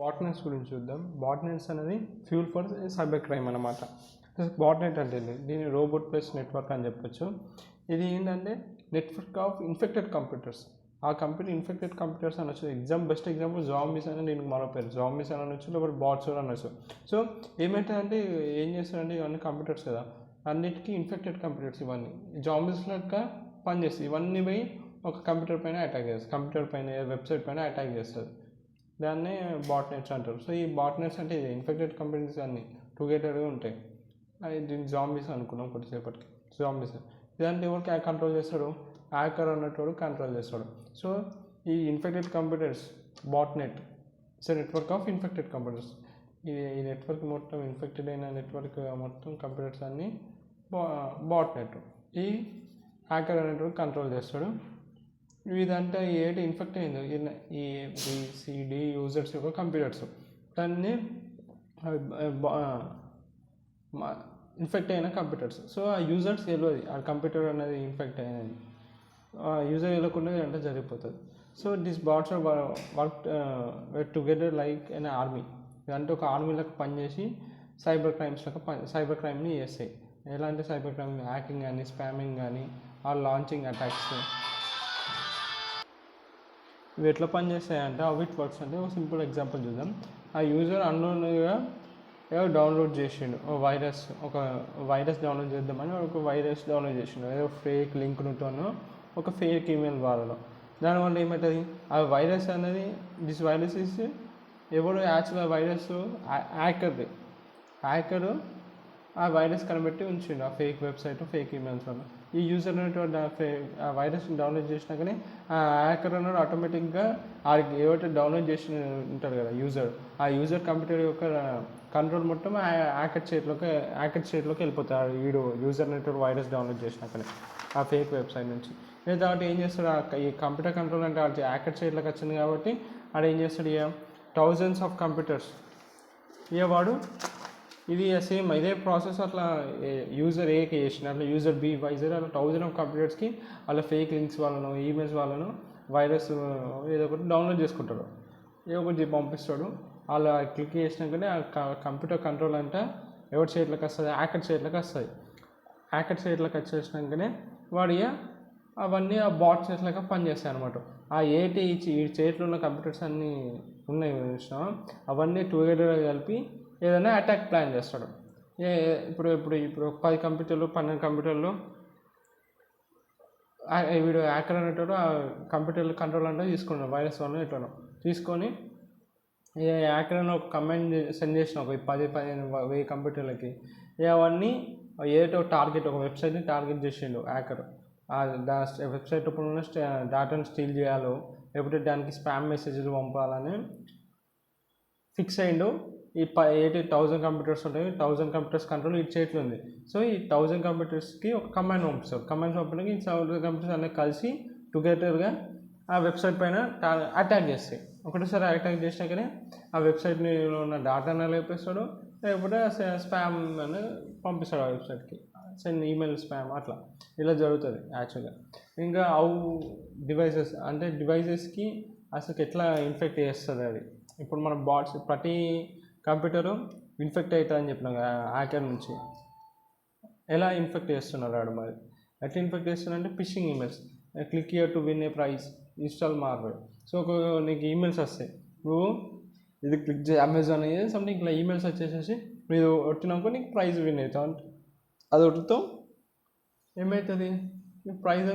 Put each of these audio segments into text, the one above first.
బాట్నెట్స్ గురించి చూద్దాం. బాట్నెట్స్ అనేది ఫ్యూల్ ఫర్ సైబర్ క్రైమ్ అన్నమాట. బాట్నెట్ అంటే దీన్ని రోబోట్ ప్లస్ నెట్వర్క్ అని చెప్పొచ్చు. ఇది ఏంటంటే నెట్వర్క్ ఆఫ్ ఇన్ఫెక్టెడ్ కంప్యూటర్స్. ఆ కంప్యూటర్ ఇన్ఫెక్టెడ్ కంప్యూటర్స్ అనొచ్చు. బెస్ట్ ఎగ్జాంపుల్ జాంబీస్ అనేది దీనికి మరో పేరు. జాంబీస్ అని అనొచ్చు, లేకపోతే బాట్స్ కూడా అనొచ్చు. సో ఏమైతుందంటే ఏం చేస్తారంటే ఇవన్నీ కంప్యూటర్స్ కదా, అన్నిటికీ ఇన్ఫెక్టెడ్ కంప్యూటర్స్ ఇవన్నీ జాంబీస్ లెక్క పనిచేస్తాయి. ఇవన్నీ పోయి ఒక కంప్యూటర్ పైన అటాక్ చేస్తుంది, కంప్యూటర్ పైన వెబ్సైట్ పైన అటాక్ చేస్తుంది. దాన్నే బాట్నెట్స్ అంటారు. సో ఈ బాట్నెట్స్ అంటే ఇన్ఫెక్టెడ్ కంపెనీస్ అన్నీ టుగెదర్గా ఉంటాయి. అది దీన్ని జాంబీస్ అనుకున్నాం కొద్దిసేపటికి. జాంబీస్ ఇదంతా ఎవరికి కంట్రోల్ చేస్తాడు? హ్యాకర్ అన్నట్టు కంట్రోల్ చేస్తాడు. సో ఈ infected computers botnet it's network of infected computers. ఈ నెట్వర్క్ మొత్తం ఇన్ఫెక్టెడ్ అయిన నెట్వర్క్ మొత్తం కంప్యూటర్స్ అన్నీ బాట్నెట్. ఈ హ్యాకర్ అనేటువంటి కంట్రోల్ చేస్తాడు. ఇదంతా ఏంటి ఇన్ఫెక్ట్ అయింది ఈ బిసిడి యూజర్స్ యొక్క కంప్యూటర్స్. దాన్ని ఇన్ఫెక్ట్ అయిన కంప్యూటర్స్. సో ఆ యూజర్స్ తెలియదు ఆ కంప్యూటర్ అనేది ఇన్ఫెక్ట్ అయినది. యూజర్ వెళ్ళకుండా అంటే జరిగిపోతుంది. So this bots are work together like an army. ఇదంటే ఒక ఆర్మీలకు పనిచేసి సైబర్ క్రైమ్ని చేస్తాయి. ఎలాంటి సైబర్ క్రైమ్? హ్యాకింగ్ కానీ, స్పామింగ్ కానీ, ఆ లాంచింగ్ అటాక్స్. ఇవి ఎట్లా పనిచేస్తాయంటే అవి ఇట్ వర్క్స్ అంటే ఒక సింపుల్ ఎగ్జాంపుల్ చూద్దాం. ఆ యూజర్ అన్నోన్గా ఏదో డౌన్లోడ్ చేసిండు ఒక వైరస్ డౌన్లోడ్ చేద్దామని ఒక వైరస్ డౌన్లోడ్ చేసిండు. ఏదో ఫేక్ లింక్ ఉంటుందో ఒక ఫేక్ ఈమెయిల్ ద్వారా. దానివల్ల ఏమవుతుంది? ఆ వైరస్ అనేది దిస్ వైరస్ ఇస్ ఎవరు యాక్చువల్గా వైరస్ హ్యాకరు ఆ వైరస్ కనిపెట్టి ఉంచిండు. ఆ ఫేక్ వెబ్సైట్, ఫేక్ ఈమెయిల్స్ వల్ల ఈ యూజర్ అనేటువంటి ఆ వైరస్ని డౌన్లోడ్ చేసినాకనే ఆ హ్యాకర్ అన్నాడు ఆటోమేటిక్గా ఏవైతే డౌన్లోడ్ చేసి ఉంటారు కదా ఆ యూజర్ కంప్యూటర్ యొక్క కంట్రోల్ మొత్తం హ్యాకర్ చేతిలోకి వెళ్ళిపోతారు. యూజర్ అనేటువంటి వైరస్ డౌన్లోడ్ చేసినాకనే ఆ ఫేక్ వెబ్సైట్ నుంచి. కాబట్టి ఏం చేస్తాడు? ఈ కంప్యూటర్ కంట్రోల్ అంటే హ్యాకర్ చేతిలోకి వచ్చింది కాబట్టి ఆడు ఏం చేస్తాడు? థౌజండ్స్ ఆఫ్ కంప్యూటర్స్ వాడు ఇది సేమ్ ఇదే ప్రాసెస్ అట్లా యూజర్ ఏకి చేసిన అట్లా యూజర్ బి వైజర్ అట్లా 1000 ఆఫ్ కంప్యూటర్స్కి వాళ్ళ ఫేక్ లింక్స్ వాళ్ళను, ఈమెయిల్స్ వాళ్ళను వైరస్ ఏదో ఒకటి డౌన్లోడ్ చేసుకుంటాడు. ఏదో ఒకటి పంపిస్తాడు. అలా క్లిక్ చేసినాకనే ఆ కంప్యూటర్ కంట్రోల్ అంటే ఎవరి చేతిలోకి వస్తుంది? హ్యాకర్ చేతిలోకి వస్తుంది. హ్యాకర్ చేతిలోకి వచ్చేసినాకనే వాడి అవన్నీ ఆ బాట్ చేతిలోకి పనిచేస్తాయి అనమాట. ఆ ఈ చేతిలో ఉన్న కంప్యూటర్స్ అన్నీ ఉన్నాయి చూసినా, అవన్నీ టుగెదర్ కలిపి ఏదైనా అటాక్ ప్లాన్ చేస్తాడు. ఇప్పుడు 10 కంప్యూటర్లు 12 కంప్యూటర్లు వీడు హ్యాకర్ అనేటోడు ఆ కంప్యూటర్లు కంట్రోల్ అంటే తీసుకున్నాడు. వైరస్ వల్ల ఎటోనో తీసుకొని హ్యాకర్ అని ఒక కమాండ్ సెండ్ చేసిన ఒక 10,000 కంప్యూటర్లకి అవన్నీ ఏదో టార్గెట్ ఒక వెబ్సైట్ని టార్గెట్ చేసిండు హ్యాకర్. వెబ్సైట్ ఉన్న డేటాను స్టీల్ చేయాలో లేకపోతే దానికి స్పామ్ మెసేజ్లు పంపాలని ఫిక్స్ అయ్యిండు. ఈ 1000 కంప్యూటర్స్ ఉంటాయి. 1000 కంప్యూటర్స్ కంట్రోల్ ఈ చేతిలో ఉంది. సో ఈ 1000 కంప్యూటర్స్కి ఒక కమాండ్ పంపిస్తారు. కమాండ్ పంపడానికి ఈ 1000 కంప్యూటర్స్ అన్నీ కలిసి టుగెదర్గా ఆ వెబ్సైట్ పైన అటాక్ చేస్తాయి. ఒకటేసారి అటాక్ చేసినాకనే ఆ వెబ్సైట్ని ఉన్న డేటాను లేపేస్తాడు, లేకపోతే స్పామ్ అని పంపిస్తాడు ఆ వెబ్సైట్కి. సెండ్ ఈమెయిల్ స్పామ్ అట్లా ఇలా జరుగుతుంది యాక్చువల్గా. ఇంకా డివైజెస్కి అసలు ఎట్లా ఇన్ఫెక్ట్ చేస్తుంది అది. ఇప్పుడు మన బాట్స్ ప్రతి కంప్యూటరు ఇన్ఫెక్ట్ అవుతుందని చెప్పినాం కదా హ్యాకర్ నుంచి. ఎలా ఇన్ఫెక్ట్ చేస్తున్నాడు వాడు? మరి ఎట్లా ఇన్ఫెక్ట్ చేస్తున్నాడంటే phishing emails, click here to win a prize, install malware. So నీకు ఈమెయిల్స్ వస్తాయి, నువ్వు ఇది క్లిక్ చేయి, అమెజాన్ అయ్యేది సంథింగ్ ఇట్లా ఈమెయిల్స్ వచ్చేసేసి మీరు వచ్చినాక నీకు ప్రైజ్ విన్ అవుతావు అంటే అది ఒకటితో ఏమవుతుంది? ప్రైజ్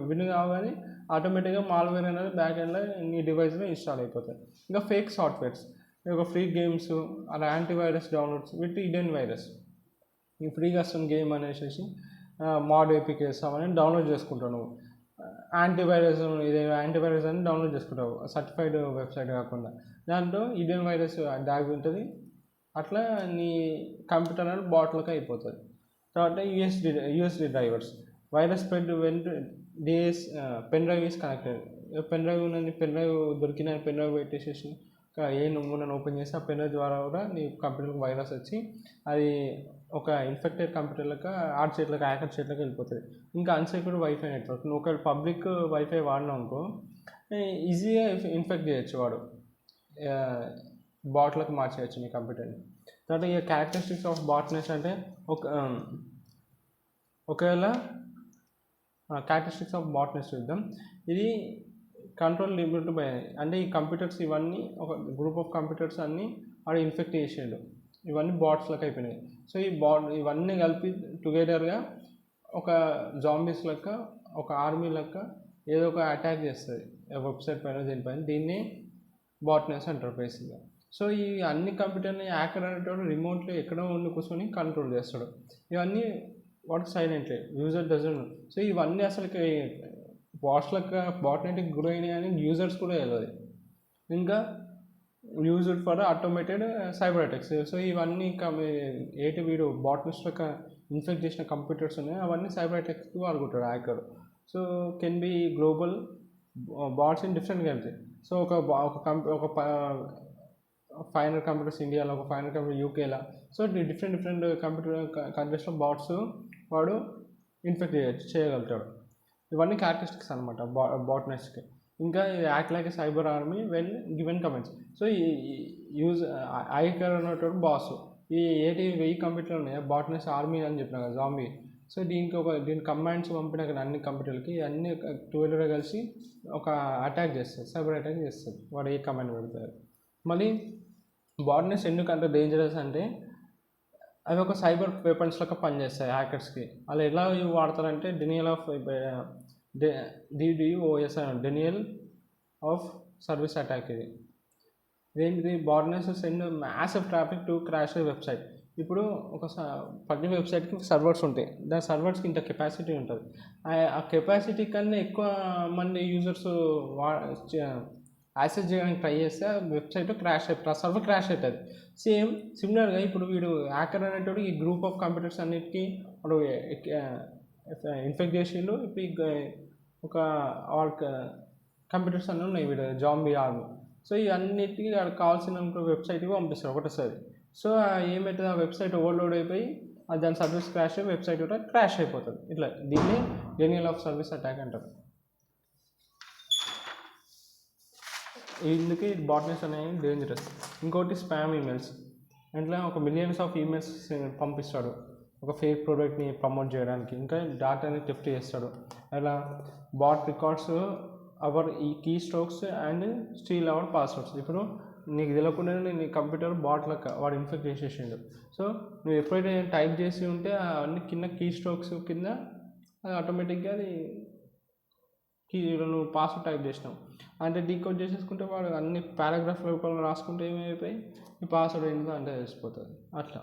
విన్ కాగానే ఆటోమేటిక్గా మాల్వేర్ అనేది బ్యాక్ ఎండ్లో నీ డివైస్లో ఇన్స్టాల్ అయిపోతాయి. ఇంకా ఫేక్ సాఫ్ట్వేర్స్, ఒక ఫ్రీ గేమ్స్, అలా antivirus downloads with hidden virus. ఈ ఫ్రీగా వస్తున్న గేమ్ అనేసి మాడ్ ఏపీకేస్ అవన్నీ డౌన్లోడ్ చేసుకుంటావు. నువ్వు యాంటీవైరస్ అని డౌన్లోడ్ చేసుకుంటావు సర్టిఫైడ్ వెబ్సైట్ కాకుండా. దాంట్లో హిడెన్ వైరస్ దాగి ఉంటుంది. అట్లా నీ కంప్యూటర్ అనేది బాట్లోకి అయిపోతుంది. తర్వాత USD drivers, virus spread when pen drive is connected. Pen drive దొరికిన పెన్ డ్రైవ్ పెట్టేసేసి ఏ నన్ను ఓపెన్ చేసి ఆ పెన్ డ్రైవ్ ద్వారా కూడా నీ కంప్యూటర్కి వైరస్ వచ్చి అది ఒక ఇన్ఫెక్టెడ్ కంప్యూటర్లకు హ్యాకర్ చేతిలోకి వెళ్ళిపోతుంది. ఇంకా అన్సెక్యూర్డ్ వైఫై నెట్వర్క్, నువ్వు ఒక పబ్లిక్ వైఫై వాడినావు అనుకో ఈజీగా ఇన్ఫెక్ట్ చేయొచ్చు వాడు. బాట్లకు మార్చేయచ్చు నీ కంప్యూటర్ని. తర్వాత ఈ క్యారెక్టరిస్టిక్స్ ఆఫ్ బాట్నెస్ అంటే ఒకవేళ క్యారెక్టరిస్టిక్స్ ఆఫ్ బాట్నెస్ చూద్దాం. ఇది కంట్రోల్ లిమిట్ బై, అంటే ఈ కంప్యూటర్స్ ఇవన్నీ ఒక గ్రూప్ ఆఫ్ కంప్యూటర్స్ అన్నీ వాడు ఇన్ఫెక్ట్ చేసాడు, ఇవన్నీ బాట్స్లకు అయిపోయినాయి. సో ఈ ఇవన్నీ కలిపి టుగెదర్గా ఒక జాంబీస్ లెక్క, ఒక ఆర్మీ లెక్క ఏదో ఒక అటాక్ చేస్తుంది వెబ్సైట్ పైన, దీనిపైన. దీన్ని బాట్నెస్ అంటారు బేసిక్గా. సో ఈ అన్ని కంప్యూటర్ని హ్యాకర్ అనేటోడు రిమోట్లో ఎక్కడో ఉండి కూర్చొని కంట్రోల్ చేస్తాడు. ఇవన్నీ వాటికి సైలెంట్లీ, యూజర్ డజన్. సో ఇవన్నీ అసలుకి బాట్నెట్కి గురైనాయి అని యూజర్స్ కూడా తెలియదు. ఇంకా used for automated cyber attacks. So ఇవన్నీ వీడు బాట్నెస్ లెక్క ఇన్ఫెక్ట్ చేసిన కంప్యూటర్స్ ఉన్నాయి, అవన్నీ సైబర్ అటాక్స్కి వాడుకుంటాడు hacker. So can be global bots in different country. So ఒక 500 కంప్యూటర్స్ ఇండియాలో, ఒక 500 కంప్యూటర్ యూకేలో. సో డిఫరెంట్ కంప్యూటర్ కంట్రీస్లో బాట్స్ వాడు ఇన్ఫెక్ట్ చేయగలుగుతాడు. ఇవన్నీ క్యారెక్టరిస్టిక్స్ అనమాట బాట్నెస్కి. ఇంకా act like cyber army when given comments. So ఈ హ్యాకర్ అనేటోడు బాస్. ఈ 1000 కంప్యూటర్లు ఉన్నాయి, బాట్నెస్ ఆర్మీ అని చెప్పిన కదా, జాంబీ. సో దీని కమాండ్స్ పంపిన కదా అన్ని కంప్యూటర్లకి, అన్ని టుగెదర్గా కలిసి ఒక అటాక్ చేస్తుంది, సైబర్ అటాక్ చేస్తుంది వాడు ఏ కమాండ్ పెడతారు. మళ్ళీ బాట్నెస్ ఎందుకంటే డేంజరస్ అంటే అవి ఒక సైబర్ వెపన్స్ లెక్క పనిచేస్తాయి హ్యాకర్స్కి. అలా ఎలా వాడతారంటే denial of DDoS, denial of service attack. ఇది botnets send massive traffic to crash website. ఇప్పుడు ఒక ప్రతి వెబ్సైట్కి సర్వర్స్ ఉంటాయి, దాని సర్వర్స్కి ఇంత కెపాసిటీ ఉంటుంది. ఆ కెపాసిటీ కన్నా ఎక్కువ మంది యూజర్స్ యాక్సెస్ చేయడానికి ట్రై చేస్తే వెబ్సైట్ క్రాష్ అయిపోతుంది, ఆ సర్వర్ క్రాష్ అవుతుంది. సిమిలర్గా ఇప్పుడు వీడు హ్యాకర్ అనేటోడు ఈ గ్రూప్ ఆఫ్ కంప్యూటర్స్ అన్నిటికీ వాడు ఇన్ఫెక్ట్ చేసిండు. ఇప్పుడు ఒక కంప్యూటర్స్ అన్నీ ఉన్నాయి వీడు జాంబీ ఆర్మీ. సో ఇవన్నిటికీ కావాల్సిన వెబ్సైట్కి పంపిస్తారు ఒకటేసారి. సో ఏమవుతుంది, ఆ వెబ్సైట్ ఓవర్లోడ్ అయిపోయి దాని సర్వీస్ క్రాష్ అయ్యి వెబ్సైట్ కూడా క్రాష్ అయిపోతుంది. ఇట్లా దీన్ని డెనియల్ ఆఫ్ సర్వీస్ అటాక్ అంటారు. ఇందుకే బాట్నెస్ అనేవి డేంజరస్. ఇంకోటి స్పామ్ ఈమెయిల్స్. అట్లా ఒక మిలియన్స్ ఆఫ్ ఈమెయిల్స్ పంపిస్తాడు ఒక ఫేక్ ప్రోడక్ట్ని ప్రమోట్ చేయడానికి, ఇంకా డేటాని థెఫ్ట్ చేస్తాడు. అలా బాట్ రికార్డ్స్ అవర్ ఈ key strokes and steal our passwords. ఇప్పుడు నీకు తెలియకుండా నీ కంప్యూటర్ బాట్ లెక్క వాడు ఇన్ఫెక్ట్ చేసేసిండు. సో నువ్వు ఎప్పుడైతే టైప్ చేసి ఉంటే అవన్నీ కింద కీ స్ట్రోక్స్ కింద అది ఆటోమేటిక్గా అది నువ్వు పాస్వర్డ్ టైప్ చేసినావు అంటే డీకోడ్ చేసేసుకుంటే వాడు అన్ని పారాగ్రాఫ్ రూపంలో రాసుకుంటే ఏమైపోయి ఈ పాస్వర్డ్ ఏంటో అంటే తెలిసిపోతుంది. అట్లా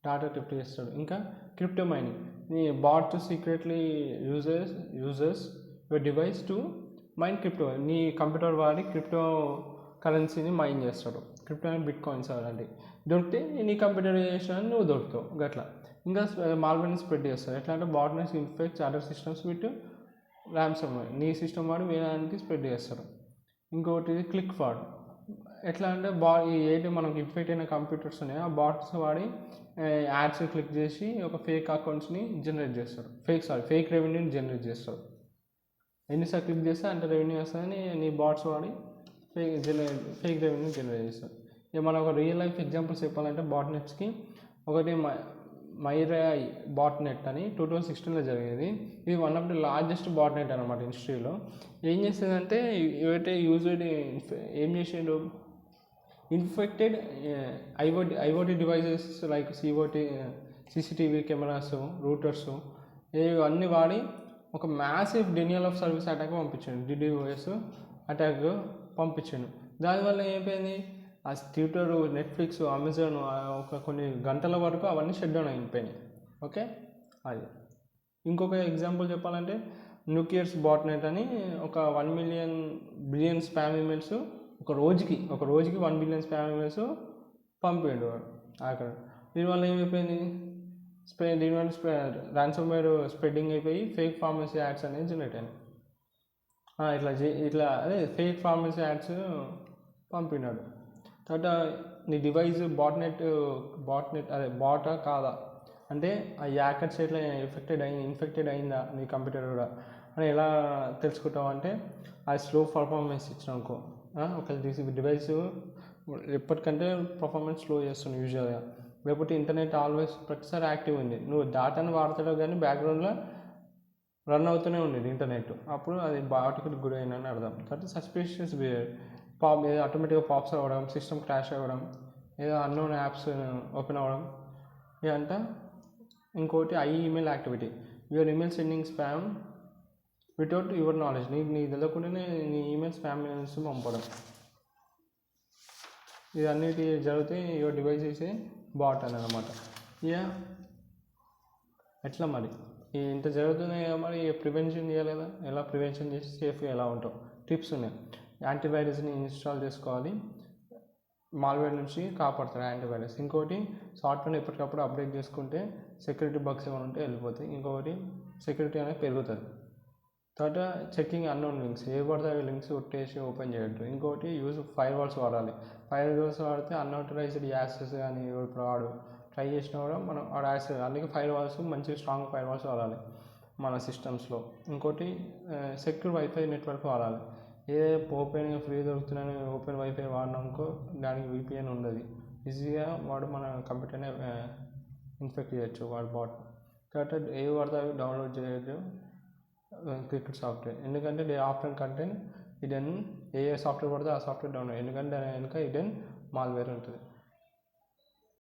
డాటా థెఫ్ట్ చేస్తాడు. ఇంకా క్రిప్టో మైనింగ్. నీ bot secretly users your device to mine crypto. నీ కంప్యూటర్ వాడి క్రిప్టో కరెన్సీని మైన్ చేస్తాడు. క్రిప్టో అండ్ బిట్ కాయిన్స్ అలాంటివి దొరికితే నీ కంప్యూటర్ చేసిన నువ్వు దొరుకుతావు గట్లా. ఇంకా మాల్వేర్ని స్ప్రెడ్ చేస్తాడు. ఎట్లా అంటే botnets infects other systems with ransomware. నీ సిస్టమ్ వాడి వేదానికి స్ప్రెడ్ చేస్తారు. ఇంకొకటి క్లిక్ ఫ్రాడ్. ఎట్లా అంటే ఏంటి మనకు ఇన్ఫెక్ట్ అయిన కంప్యూటర్స్ ఉన్నాయి, ఆ బాట్స్ వాడి యాడ్స్ క్లిక్ చేసి ఒక ఫేక్ అకౌంట్స్ని జనరేట్ చేస్తారు. ఫేక్ రెవెన్యూని జనరేట్ చేస్తారు. ఎన్నిసార్లు క్లిక్ చేస్తే అంత రెవెన్యూ వస్తుందని నీ బాట్స్ వాడి ఫేక్ రెవెన్యూ జనరేట్ చేస్తారు. ఇక మనం ఒక రియల్ లైఫ్ ఎగ్జాంపుల్స్ చెప్పాలంటే బాట్నెట్స్కి ఒకటి మైరాయ్ బాట్నెట్ అని 2016లో జరిగేది. ఇది వన్ ఆఫ్ ది లార్జెస్ట్ బాట్నెట్ అనమాట హిస్టరీలో. ఏం చేస్తుందంటే ఏవైతే యూజర్ ఏం చేసిండు, infected IoT devices like CCTV cameras, Reuters ఇవన్నీ వాడి ఒక massive denial of service attack పంపించాడు, DDoS అటాక్ పంపించాడు. దానివల్ల ఏమైపోయింది, ఆ ట్విట్టర్, నెట్ఫ్లిక్స్, అమెజాన్ ఒక కొన్ని గంటల వరకు అవన్నీ షట్ డౌన్ అయిపోయినాయి. ఓకే, అది. ఇంకొక ఎగ్జాంపుల్ చెప్పాలంటే న్యూక్లియర్స్ బాట్నెట్ అని ఒక 1 బిలియన్ స్పామ్ ఈమెయిల్స్ ఒక రోజుకి 1 బిలియన్ స్పామ్ ఈమెయిల్స్ పంపిండు వాడు అక్కడ. దీనివల్ల ఏమైపోయింది, ర్యాన్సమ్వేర్ స్ప్రెడ్డింగ్ అయిపోయి ఫేక్ ఫార్మసీ యాడ్స్ అనేది జనరేట్ అయినాయి. ఇట్లా అదే ఫేక్ ఫార్మసీ యాడ్స్ పంపినాడు. తర్వాత నీ డివైస్ బాట్నెట్ అదే బాటా కాదా అంటే ఆ హ్యాకర్స్ ఎట్లా ఇన్ఫెక్టెడ్ అయిందా నీ కంప్యూటర్ కూడా అని ఎలా తెలుసుకుంటావు అంటే అది స్లో పర్ఫార్మెన్స్ ఇచ్చినాకో ఒకవేళ డివైస్ ఎప్పటికంటే పర్ఫార్మెన్స్ స్లో చేస్తుంది యూజువల్గా. లేకపోతే ఇంటర్నెట్ ఆల్వేస్ ప్రతిసారి యాక్టివ్ ఉంది, నువ్వు డేటాను వాడతాడో కానీ బ్యాక్గ్రౌండ్లో రన్ అవుతూనే ఉండేది ఇంటర్నెట్, అప్పుడు అది బాట్కి గురైందని అర్థం. తర్వాత సస్పిషియస్ బిహేవియర్, ఏదో ఆటోమేటిక్గా పాప్స్ అవ్వడం, సిస్టమ్ క్రాష్ అవ్వడం, ఏదో అన్నోన్ యాప్స్ ఓపెన్ అవ్వడం ఇదంతా. ఇంకోటి email activity, your email sending spam without your knowledge, నీకు తెలియకుండానే నీ ఈమెయిల్ స్పామ్ మెయిల్స్ పంపడం, ఇవన్నిటి జరిగితే your device is a bot అని అనమాట. ఇక ఎట్లా మరి ఇంత జరుగుతున్నాయి కదా, మరి ప్రివెన్షన్ చేయాలి కదా, ఎలా ప్రివెన్షన్ చేసి సేఫ్గా ఎలా ఉంటావు, టిప్స్ ఉన్నాయి. యాంటీవైరస్ని ఇన్స్టాల్ చేసుకోవాలి, మాల్వేర్ నుంచి కాపాడుతారు యాంటీవైరస్. ఇంకోటి సాఫ్ట్వేర్ ఎప్పటికప్పుడు అప్డేట్ చేసుకుంటే సెక్యూరిటీ బగ్స్ ఏమైనా ఉంటే వెళ్ళిపోతాయి. ఇంకొకటి సెక్యూరిటీ అనేది పెరుగుతుంది. తర్వాత చెకింగ్ అన్నోన్ లింక్స్, ఏ పడితే అవి లింక్స్ కొట్టేసి ఓపెన్ చేయొద్దు. ఇంకోటి ఫైర్ వాల్స్ వాడాలి, ఫైర్ వాల్స్ వాడితే అన్ఆథరైజ్డ్ యాక్సెస్ కానీ ఇప్పుడు వాడు ట్రై చేసినా కూడా మనం వాడు యాక్సెస్, అందుకే ఫైర్ వాల్స్ మంచి స్ట్రాంగ్ ఫైర్ వాల్స్ వాడాలి మన సిస్టమ్స్లో. ఇంకోటి సెక్యూర్ వైఫై నెట్వర్క్ వాడాలి, ఏ ఓపెన్గా ఫ్రీ దొరుకుతున్నాయని ఓపెన్ వైఫై వాడినాకో దానికి VPN ఉండదు, ఈజీగా వాడు మన కంప్యూటర్ని ఇన్ఫెక్ట్ చేయొచ్చు వాడు బాట్. కాబట్టి ఏ పడితే అవి డౌన్లోడ్ చేయొచ్చు క్రికెట్ సాఫ్ట్వేర్, ఎందుకంటే they after content hidden, A software పడితే ఆ సాఫ్ట్వేర్ డౌన్లోడ్, ఎందుకంటే దాని వెనుక హిడెన్ మాల్వేర్ ఉంటుంది.